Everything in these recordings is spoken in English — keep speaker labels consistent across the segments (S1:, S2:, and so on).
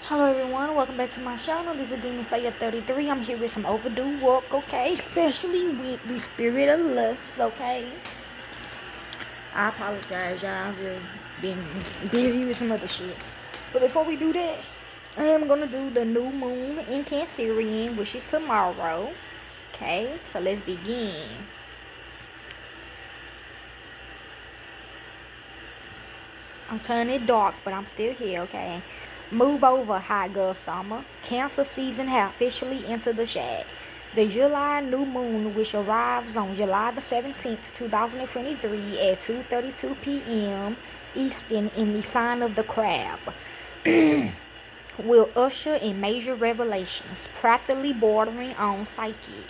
S1: Hello everyone, welcome back to my channel. This is Demon Slayer 33. I'm here with some overdue work, okay? Especially with the spirit of lust, okay? I apologize, y'all. I've just been busy with some other shit. But before we do that, I am gonna do the new moon in Cancerian, which is tomorrow. Okay, so let's begin. I'm turning it dark, but I'm still here, okay? Move over, hot girl summer. Cancer season has officially entered the shade. The July new moon, which arrives on July the 17th, 2023 at 2:32 p.m. Eastern in the sign of the crab, will usher in major revelations, practically bordering on psychic.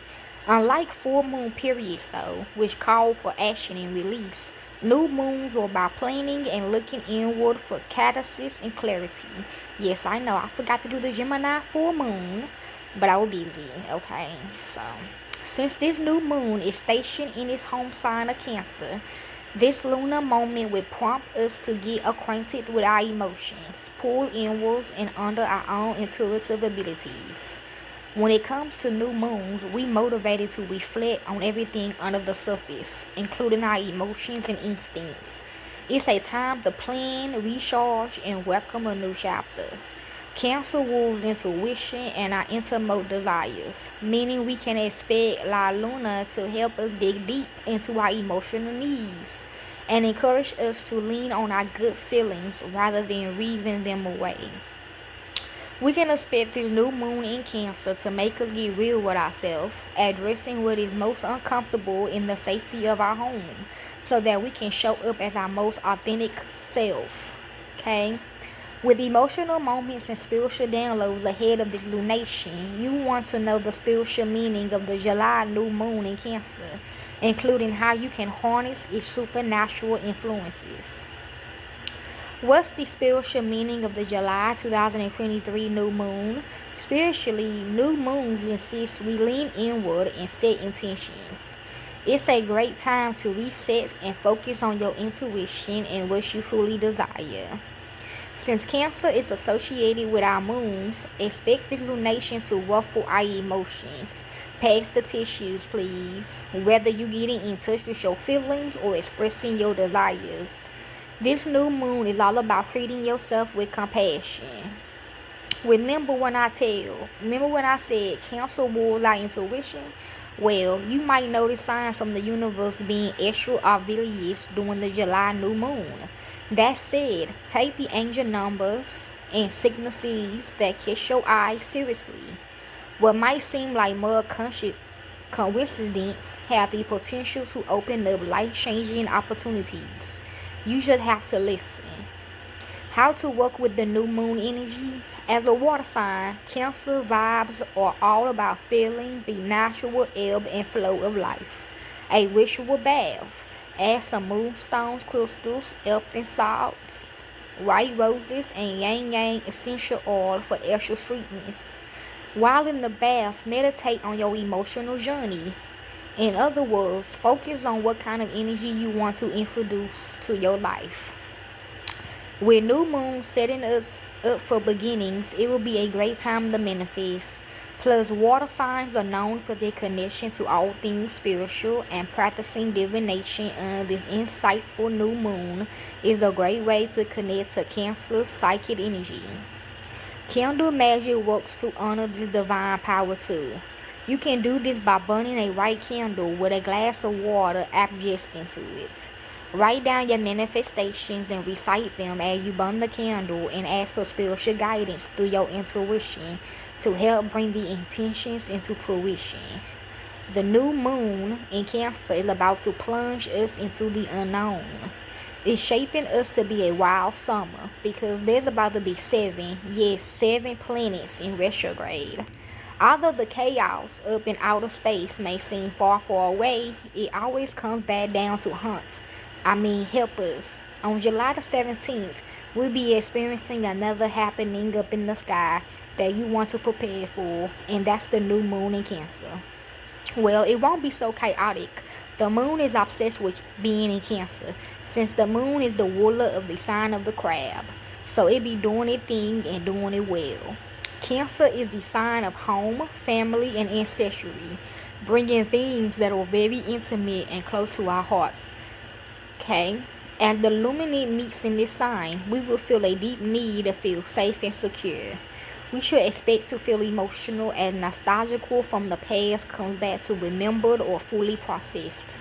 S1: Unlike full moon periods, though, which call for action and release, new moons are about planning and looking inward for catalysis and clarity. Yes, I know, I forgot to do the Gemini full moon, but I was busy, okay? So, since this new moon is stationed in its home sign of Cancer, this lunar moment will prompt us to get acquainted with our emotions, pull inwards and under our own intuitive abilities. When it comes to new moons, we motivated to reflect on everything under the surface, including our emotions and instincts. It's a time to plan, recharge, and welcome a new chapter. Cancer wolves intuition and our intimate desires, meaning we can expect La Luna to help us dig deep into our emotional needs and encourage us to lean on our good feelings rather than reason them away. We can expect this new moon in Cancer to make us get real with ourselves, addressing what is most uncomfortable in the safety of our home, so that we can show up as our most authentic self. Okay? With emotional moments and spiritual downloads ahead of this lunation, you want to know the spiritual meaning of the July new moon in Cancer, including how you can harness its supernatural influences. What's the spiritual meaning of the July 2023 new moon? Spiritually, new moons insist we lean inward and set intentions. It's a great time to reset and focus on your intuition and what you truly desire. Since Cancer is associated with our moons, expect the lunation to ruffle our emotions. Pass the tissues, please. Whether you're getting in touch with your feelings or expressing your desires. This new moon is all about treating yourself with compassion. Remember when I said Cancer rules our intuition? Well, you might notice signs from the universe being extra obvious during the July new moon. That said, take the angel numbers and synchronicities that catch your eye seriously. What might seem like mere coincidence have the potential to open up life-changing opportunities. You just have to listen. How to work with the new moon energy? As a water sign, Cancer vibes are all about feeling the natural ebb and flow of life. A ritual bath. Add some moonstones, crystals, Epsom salts, white roses, and yang yang essential oil for extra sweetness. While in the bath, meditate on your emotional journey. In other words, focus on what kind of energy you want to introduce to your life. With new moon setting us up for beginnings, it will be a great time to manifest. Plus, water signs are known for their connection to all things spiritual, and practicing divination under this insightful new moon is a great way to connect to Cancer's psychic energy. Candle magic works to honor this divine power too. You can do this by burning a white candle with a glass of water adjacent to it. Write down your manifestations and recite them as you burn the candle, and ask for spiritual guidance through your intuition to help bring the intentions into fruition. The new moon in Cancer is about to plunge us into the unknown. It's shaping us to be a wild summer because there's about to be seven planets in retrograde. Although the chaos up in outer space may seem far, far away, it always comes back down to help us. On July the 17th, we'll be experiencing another happening up in the sky that you want to prepare for, and that's the new moon in Cancer. Well, it won't be so chaotic. The moon is obsessed with being in Cancer, since the moon is the ruler of the sign of the crab. So it be doing it thing and doing it well. Cancer is the sign of home, family, and ancestry, bringing things that are very intimate and close to our hearts. Okay? As the luminate meets in this sign, we will feel a deep need to feel safe and secure. We should expect to feel emotional as nostalgical from the past comes back to remembered or fully processed.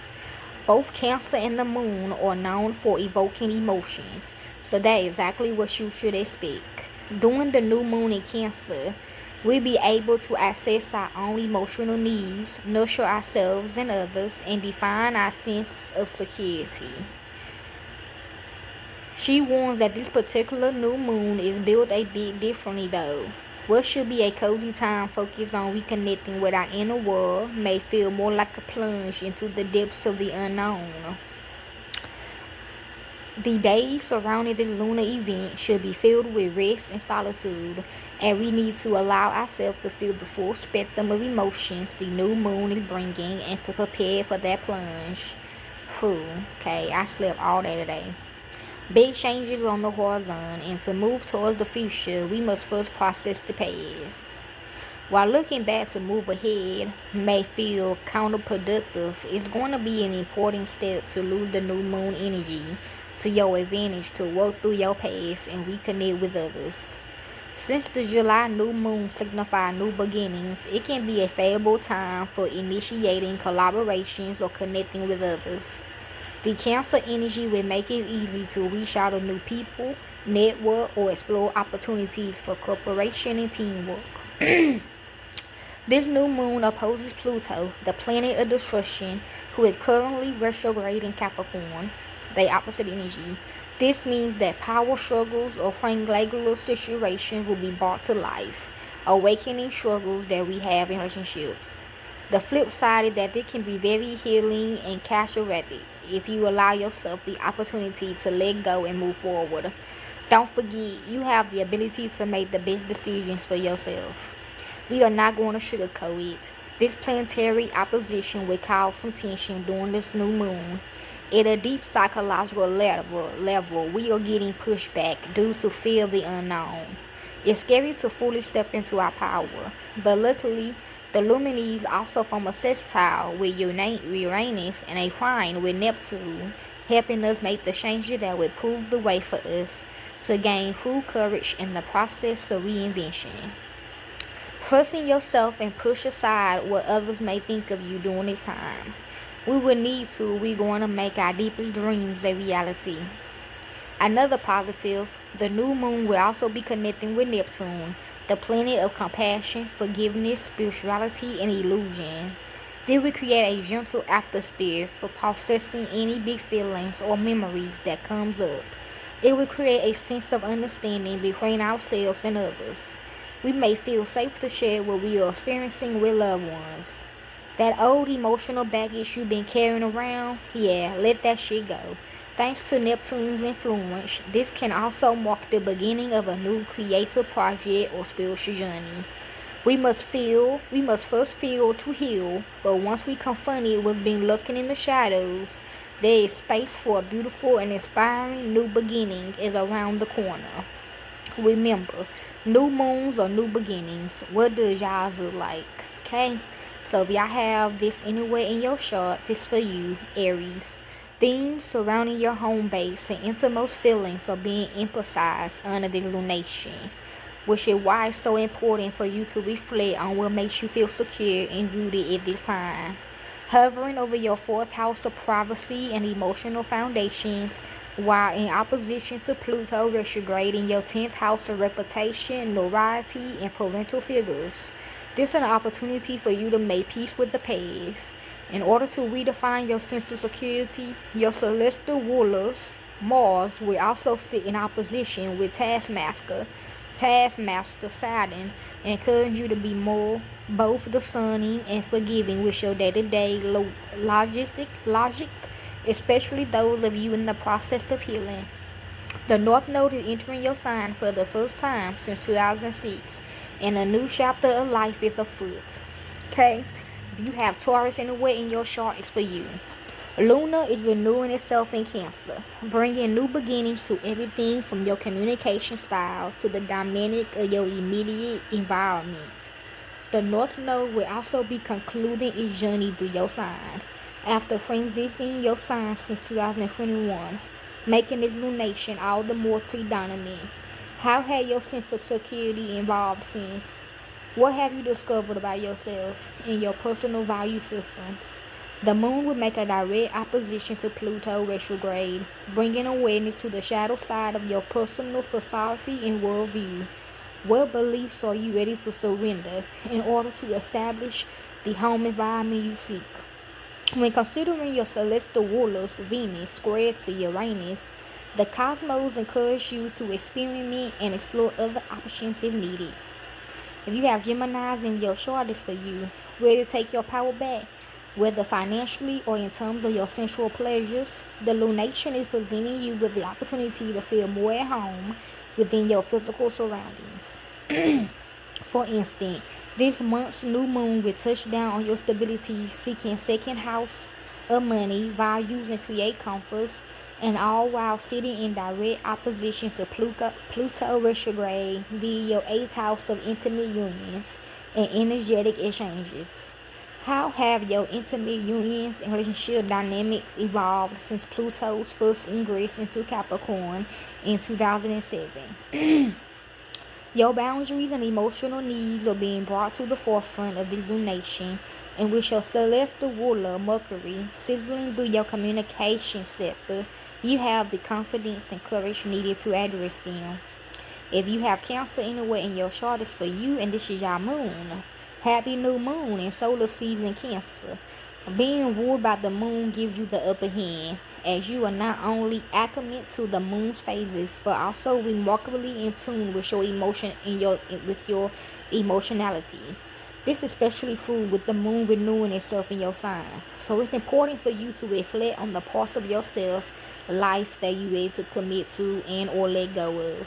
S1: Both Cancer and the Moon are known for evoking emotions, so that's exactly what you should expect. During the new moon in Cancer, we'll be able to access our own emotional needs, nurture ourselves and others, and define our sense of security. She warns that this particular new moon is built a bit differently though. What should be a cozy time focused on reconnecting with our inner world may feel more like a plunge into the depths of the unknown. The days surrounding this lunar event should be filled with rest and solitude, and we need to allow ourselves to feel the full spectrum of emotions the new moon is bringing and to prepare for that plunge. Phew, okay, I slept all day today. Big changes on the horizon, and to move towards the future, we must first process the past. While looking back to move ahead may feel counterproductive, it's going to be an important step to lose the new moon energy to your advantage to work through your past and reconnect with others. Since the July new moon signifies new beginnings, it can be a favorable time for initiating collaborations or connecting with others. The Cancer energy will make it easy to reach out to new people, network, or explore opportunities for cooperation and teamwork. This new moon opposes Pluto, the planet of destruction, who is currently retrograde in Capricorn, the opposite energy. This means that power struggles or triangular situations will be brought to life, awakening struggles that we have in relationships. The flip side is that it can be very healing and cathartic if you allow yourself the opportunity to let go and move forward. Don't forget, you have the ability to make the best decisions for yourself. We are not going to sugarcoat it. This planetary opposition will cause some tension during this new moon. At a deep psychological level, we are getting pushed back due to fear of the unknown. It's scary to fully step into our power, but luckily, the luminaries also form a sextile with Uranus and a trine with Neptune, helping us make the changes that will prove the way for us to gain true courage in the process of reinvention. Trust in yourself and push aside what others may think of you during this time. We will need to. We're going to make our deepest dreams a reality. Another positive, the new moon will also be connecting with Neptune, the planet of compassion, forgiveness, spirituality, and illusion. This will create a gentle atmosphere for processing any big feelings or memories that comes up. It will create a sense of understanding between ourselves and others. We may feel safe to share what we are experiencing with loved ones. That old emotional baggage you've been carrying around, yeah, let that shit go. Thanks to Neptune's influence, this can also mark the beginning of a new creative project or spiritual journey. We must first feel to heal, but once we confront it what's been lurking in the shadows, there is space for a beautiful and inspiring new beginning is around the corner. Remember, new moons or new beginnings. What does y'all look like? Okay? So if y'all have this anywhere in your chart, this for you, Aries. Themes surrounding your home base and innermost feelings are being emphasized under the lunation, which is why it's so important for you to reflect on what makes you feel secure and rooted at this time. Hovering over your fourth house of privacy and emotional foundations, while in opposition to Pluto retrograde in your 10th house of reputation, notoriety, and parental figures. This is an opportunity for you to make peace with the past. In order to redefine your sense of security, your celestial rulers, Mars, will also sit in opposition with Taskmaster Saturn, encouraging you to be more both discerning and forgiving with your day-to-day logic, especially those of you in the process of healing. The North Node is entering your sign for the first time since 2006, and a new chapter of life is afoot. Okay? If you have Taurus anywhere in your chart, it's for you. Luna is renewing itself in Cancer, bringing new beginnings to everything from your communication style to the dynamic of your immediate environment. The North Node will also be concluding its journey through your sign after transitioning your sign since 2021, making its lunation all the more predominant. How has your sense of security evolved since? What have you discovered about yourself and your personal value systems? The moon will make a direct opposition to Pluto retrograde, bringing awareness to the shadow side of your personal philosophy and worldview. What beliefs are you ready to surrender in order to establish the home environment you seek? When considering your celestial rulers, Venus squared to Uranus, the cosmos encourage you to experiment and explore other options if needed. If you have Geminis in your chart, it's for you. Ready to take your power back, whether financially or in terms of your sensual pleasures, the lunation is presenting you with the opportunity to feel more at home within your physical surroundings. For instance, this month's new moon will touch down on your stability seeking second house of money, values, and create comforts, and all while sitting in direct opposition to Pluto retrograde via your eighth house of intimate unions and energetic exchanges. How have your intimate unions and relationship dynamics evolved since Pluto's first ingress into Capricorn in 2007? Your boundaries and emotional needs are being brought to the forefront of this lunation, and with your celestial ruler, Mercury, sizzling through your communication sector, you have the confidence and courage needed to address them. If you have Cancer anywhere in your chart, it's for you, and this is your moon. Happy new moon and solar season Cancer. Being ruled by the moon gives you the upper hand, as you are not only accurate to the moon's phases, but also remarkably in tune with your emotion and with your emotionality. This is especially true with the moon renewing itself in your sign. So it's important for you to reflect on the parts of yourself, life that you're able to commit to and or let go of.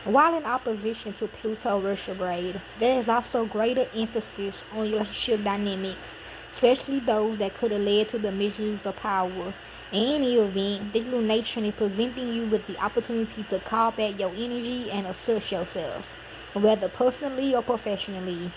S1: While in opposition to Pluto retrograde, there is also greater emphasis on your relationship dynamics, especially those that could have led to the misuse of power. In any event, this lunation is presenting you with the opportunity to call back your energy and assert yourself, whether personally or professionally.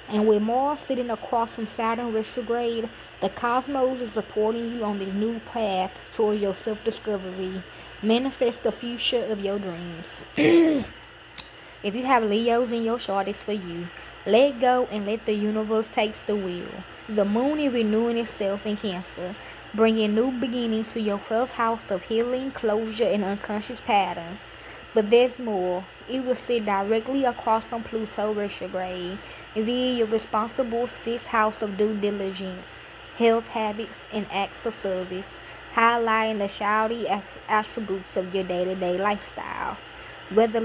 S1: And with Mars sitting across from Saturn retrograde, the cosmos is supporting you on this new path towards your self-discovery. Manifest the future of your dreams. If you have Leos in your chart, it's for you. Let go and let the universe take the wheel. The moon is renewing itself in Cancer, bringing new beginnings to your 12th house of healing, closure, and unconscious patterns. But there's more. It will sit directly across from Pluto retrograde via your responsible 6th house of due diligence, health habits, and acts of service, highlighting the shouty attributes of your day-to-day lifestyle. Whether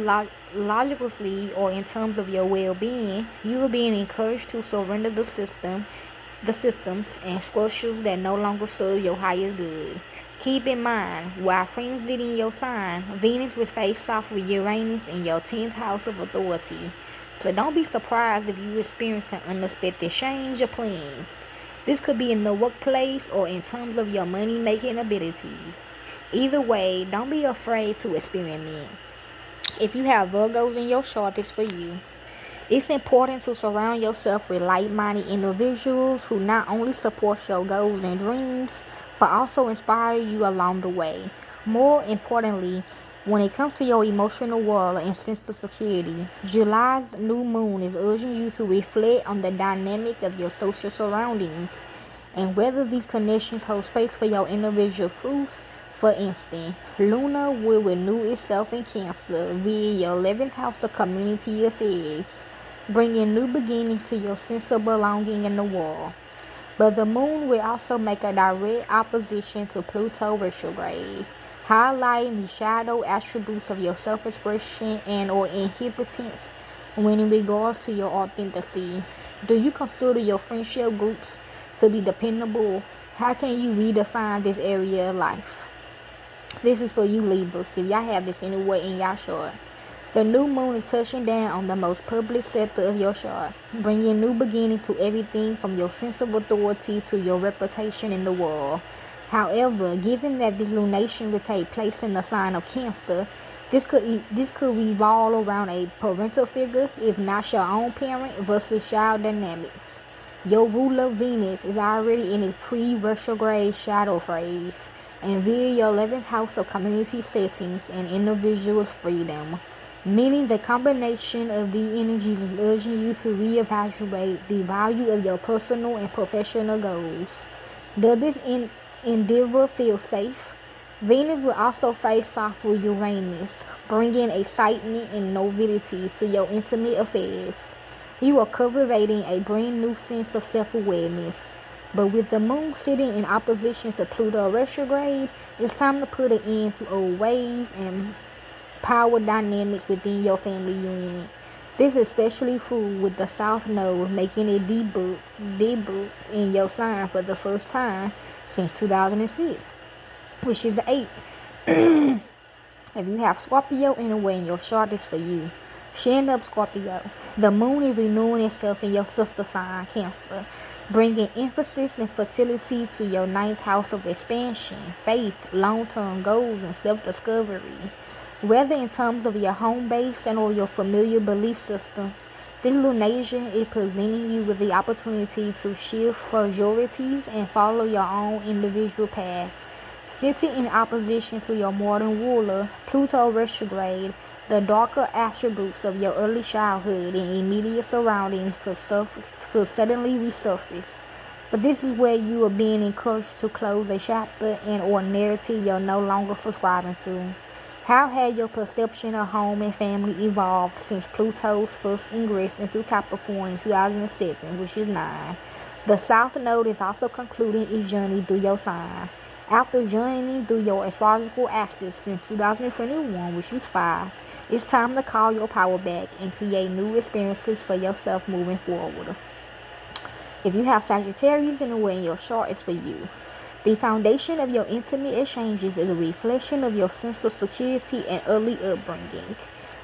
S1: logically or in terms of your well-being, you are being encouraged to surrender the systems and structures that no longer serve your highest good. Keep in mind, while transiting your sign, Venus will face off with Uranus in your 10th house of authority. So don't be surprised if you experience an unexpected change of plans. This could be in the workplace or in terms of your money-making abilities. Either way, don't be afraid to experiment. If you have Virgos in your chart, this for you. It's important to surround yourself with like-minded individuals who not only support your goals and dreams, but also inspire you along the way. More importantly, when it comes to your emotional world and sense of security, July's new moon is urging you to reflect on the dynamic of your social surroundings and whether these connections hold space for your individual truth. For instance, Luna will renew itself in Cancer via your 11th house of community affairs, bringing new beginnings to your sense of belonging in the world. But the moon will also make a direct opposition to Pluto retrograde, highlighting the shadow attributes of your self-expression and or inhibitants when in regards to your authenticity. Do you consider your friendship groups to be dependable? How can you redefine this area of life? This is for you Libras, if y'all have this anywhere in y'all chart. The new moon is touching down on the most public sector of your chart, bringing new beginnings to everything from your sense of authority to your reputation in the world. However, given that this lunation will take place in the sign of Cancer, this could revolve around a parental figure, if not your own parent, versus child dynamics. Your ruler Venus is already in a pre-retrograde shadow phase, and via your 11th house of community settings and individuals' freedom, meaning the combination of the energies is urging you to reevaluate the value of your personal and professional goals. Does this endeavor feel safe? Venus will also face off with Uranus, bringing excitement and novelty to your intimate affairs. You are cultivating a brand new sense of self-awareness. But with the moon sitting in opposition to Pluto retrograde, it's time to put an end to old ways and power dynamics within your family unit. This is especially true with the South Node making a debut in your sign for the first time since 2006, which is the 8th. If you have Scorpio anywhere in your chart, is for you. Chin up, Scorpio. The moon is renewing itself in your sister sign, Cancer, bringing emphasis and fertility to your 9th house of expansion, faith, long-term goals, and self-discovery. Whether in terms of your home base and or your familiar belief systems, this lunation is presenting you with the opportunity to shift priorities and follow your own individual path. Sitting in opposition to your modern ruler, Pluto retrograde, the darker attributes of your early childhood and immediate surroundings could suddenly resurface. But this is where you are being encouraged to close a chapter and or narrative you're no longer subscribing to. How had your perception of home and family evolved since Pluto's first ingress into Capricorn in 2007, which is 9? The South Node is also concluding its journey through your sign. After journeying through your astrological axis since 2021, which is 5, it's time to call your power back and create new experiences for yourself moving forward. If you have Sagittarius anywhere in your chart, it's for you. The foundation of your intimate exchanges is a reflection of your sense of security and early upbringing.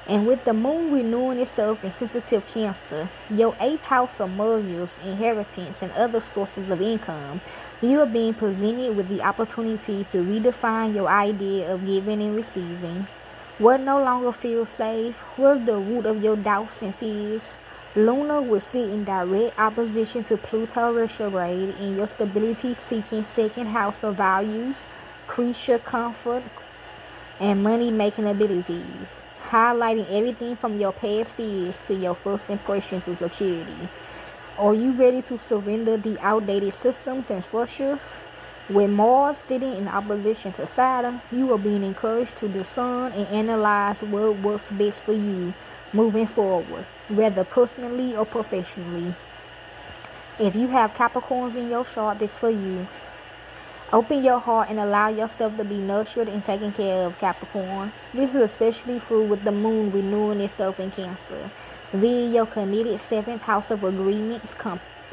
S1: And with the moon renewing itself in sensitive Cancer, your 8th house of mergers, inheritance, and other sources of income, you are being presented with the opportunity to redefine your idea of giving and receiving. What no longer feels safe? What's the root of your doubts and fears? Luna will sit in direct opposition to Pluto retrograde in your stability-seeking 2nd house of values, creature comfort, and money-making abilities, highlighting everything from your past fears to your first impressions of security. Are you ready to surrender the outdated systems and structures? With Mars sitting in opposition to Saturn, you are being encouraged to discern and analyze what works best for you moving forward, whether personally or professionally. If you have Capricorns in your chart, this for you. Open your heart and allow yourself to be nurtured and taken care of, Capricorn. This is especially true with the moon renewing itself in Cancer, via your committed 7th house of agreements,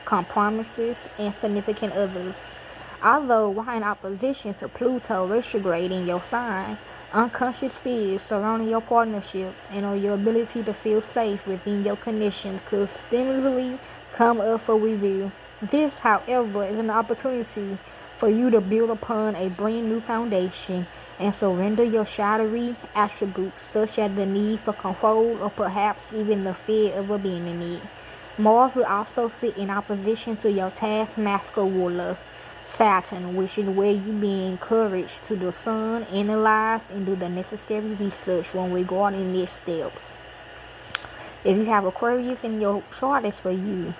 S1: compromises, and significant others. Although while in opposition to Pluto retrograde in your sign, unconscious fears surrounding your partnerships and on your ability to feel safe within your connections could stimulantly come up for review. This, however, is an opportunity for you to build upon a brand new foundation and surrender your shadowy attributes such as the need for control or perhaps even the fear of abandoning it. Mars will also sit in opposition to your taskmaster ruler, Saturn, which is where you being encouraged to discern, analyze, and do the necessary research when regarding next steps. If you have Aquarius in your chart, it's for you.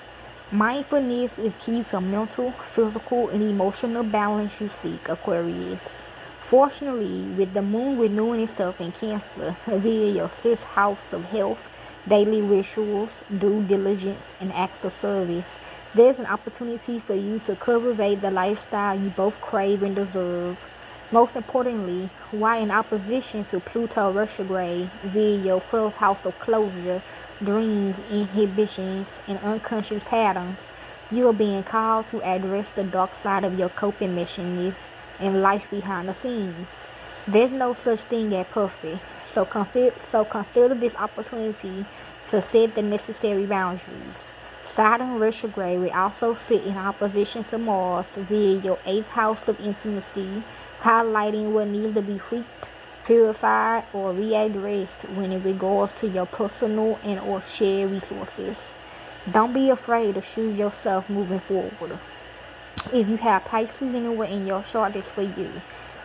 S1: Mindfulness is key to mental, physical, and emotional balance you seek, Aquarius. Fortunately, with the moon renewing itself in Cancer via your 6th house of health, daily rituals, due diligence, and acts of service, there's an opportunity for you to cultivate the lifestyle you both crave and deserve. Most importantly, while in opposition to Pluto retrograde via your 12th house of closure, dreams, inhibitions, and unconscious patterns, you are being called to address the dark side of your coping mechanisms and life behind the scenes. There's no such thing as perfect, so consider this opportunity to set the necessary boundaries. Saturn retrograde will also sit in opposition to Mars via your 8th house of intimacy, highlighting what needs to be freaked, purified, or readdressed when it regards to your personal and or shared resources. Don't be afraid to choose yourself moving forward. If you have Pisces anywhere in your chart, this for you.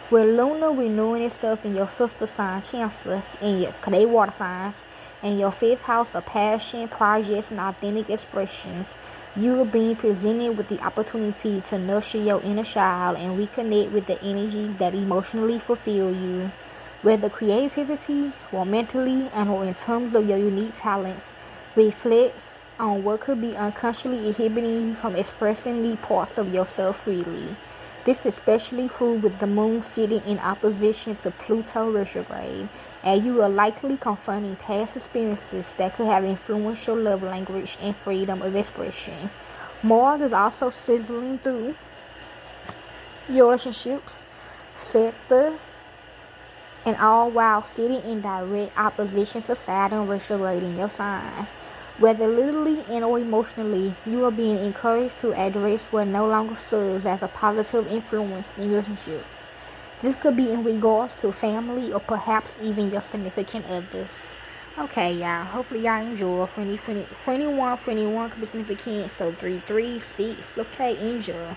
S1: With Luna renewing itself in your sister sign Cancer, cause they water signs, and your 5th house of passion, projects, and authentic expressions, you are being presented with the opportunity to nurture your inner child and reconnect with the energies that emotionally fulfill you. Whether creativity, or mentally, and or in terms of your unique talents, reflects on what could be unconsciously inhibiting you from expressing the parts of yourself freely. This is especially true with the moon sitting in opposition to Pluto retrograde, and you are likely confronting past experiences that could have influenced your love language and freedom of expression. Mars is also sizzling through your relationships sector, and all while sitting in direct opposition to Saturn retrograde in your sign. Whether literally and or emotionally, you are being encouraged to address what no longer serves as a positive influence in relationships. This could be in regards to family or perhaps even your significant others. Okay, y'all. Hopefully y'all enjoy. Friendly, 21 could be significant. So 336. Okay, enjoy.